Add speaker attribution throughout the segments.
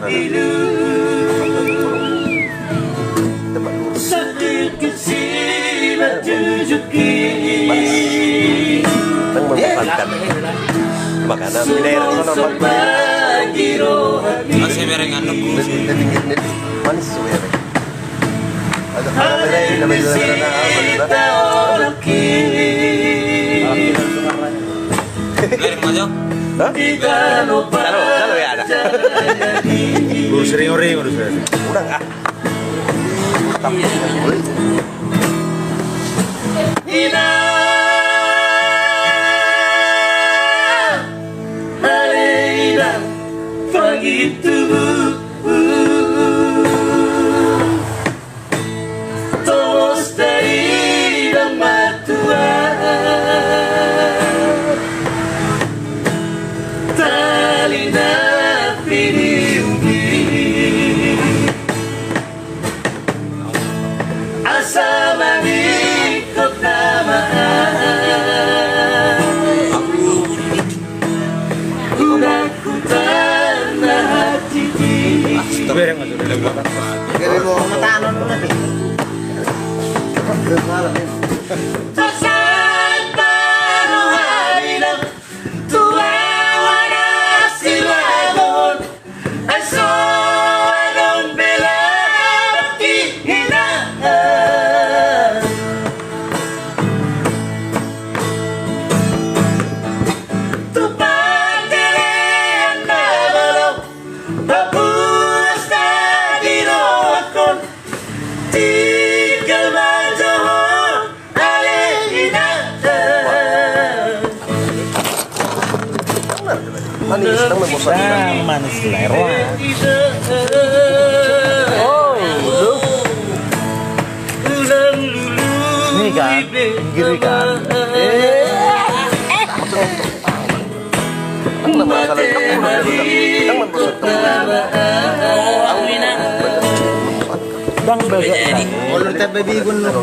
Speaker 1: pilu satu kecil tunjuki
Speaker 2: Nang memanfaatkan makanan di daerah sana
Speaker 3: Masih berengan nunggu.
Speaker 2: manis ya. Ada namanya
Speaker 3: Bereng aja.
Speaker 2: Kalau ya ada.
Speaker 4: Urus ring-ring urus.
Speaker 2: Udah enggak?
Speaker 1: Ina Aleida pagi tubuh Tomos dari dan matua Talina piniuki Asa manikot namaan Unakutan na hati
Speaker 4: Bereng aja udah belakang.
Speaker 5: Kaya mo matanon mo na eh.
Speaker 1: Saan paruhari ng tuwawa na silagon Ay so anong bilang hihinaan Tupad kalian na balong Papunas na dinokon Tinggal majohon Alehinaan
Speaker 2: Manis nang memanfaatkan.
Speaker 4: Manis lero.
Speaker 1: Oh,
Speaker 4: Ini kan, gini kan.
Speaker 2: Nang masalah nang
Speaker 4: Dang baga.
Speaker 5: Ulur tayo babigon mo.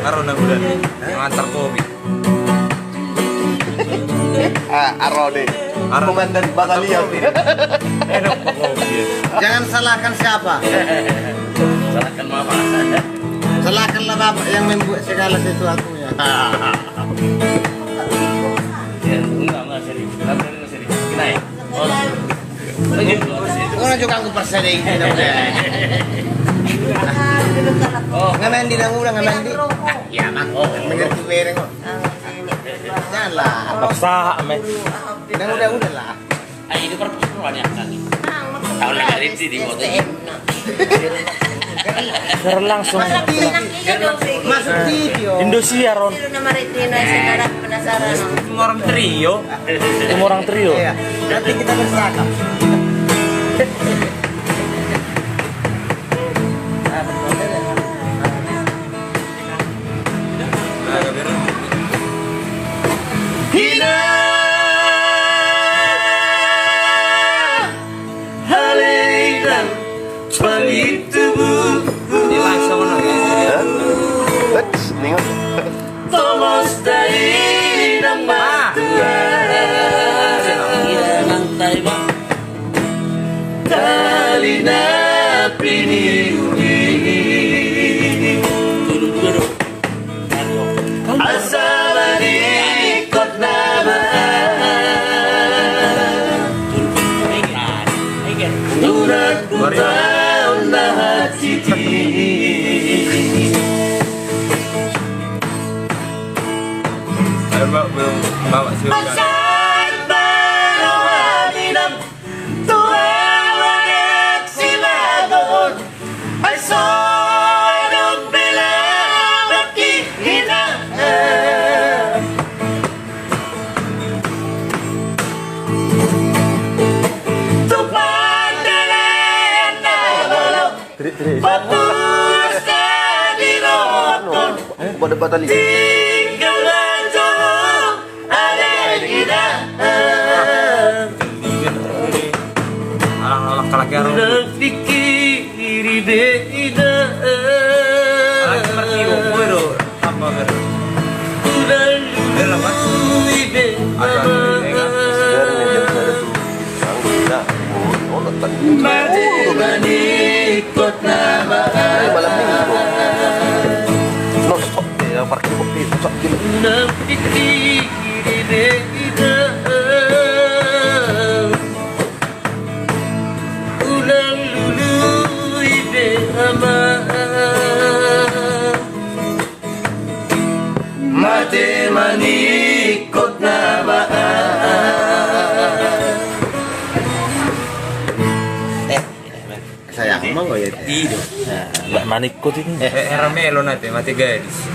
Speaker 3: Karo na udah. Ngantar kopi.
Speaker 2: Arode. Komandan batalion.
Speaker 3: Enak pak kopi.
Speaker 5: Jangan salahkan siapa.
Speaker 1: salahkan mama.
Speaker 5: Salahkanlah bapak yang membuat segala sesuatunya.
Speaker 1: Ya, enggak serius. Enggak serius. Gina ya.
Speaker 5: Kung juga aku persedih.
Speaker 1: Oh,
Speaker 5: Ngamen di nang ulang ngamen di.
Speaker 1: ya mak. Oh,
Speaker 5: Mengerti bereng kok. Janganlah.
Speaker 4: Paksa ame.
Speaker 5: Nang udah lah.
Speaker 1: Ay, ini perempuan ya kan. Tahu lah dari sini foto ini.
Speaker 4: Secara langsung
Speaker 5: Masuk video.
Speaker 4: Indosiar Ron.
Speaker 6: Maritina sekarang penasaran.
Speaker 3: Semua orang trio.
Speaker 4: Tim orang trio.
Speaker 5: Iya. Nanti kita berseragam.
Speaker 1: Hina Haleidan Pagi tubuh
Speaker 3: Ini langsung ya.
Speaker 2: Ningot.
Speaker 1: Tomos dari dan matua Lantai bang Talina piniuki Asa manikot namaan Nurat ku tahu na hati
Speaker 3: Ayo bawa siapa?
Speaker 1: Saan paruhari ng tuwawa at silagon Ay so anong bilang at hihinaan Tupad kalian na balong Papunas na dinokon
Speaker 2: Pada batalion.
Speaker 1: Tinggal majohon Alehinaan
Speaker 3: Alang-alang kalakiaro.
Speaker 1: Napikiri beda
Speaker 3: Alang seperti itu, apa
Speaker 5: Saya ako mang ya.
Speaker 3: Tido.
Speaker 4: Manik ko din.
Speaker 3: Era melo natin, matigalis.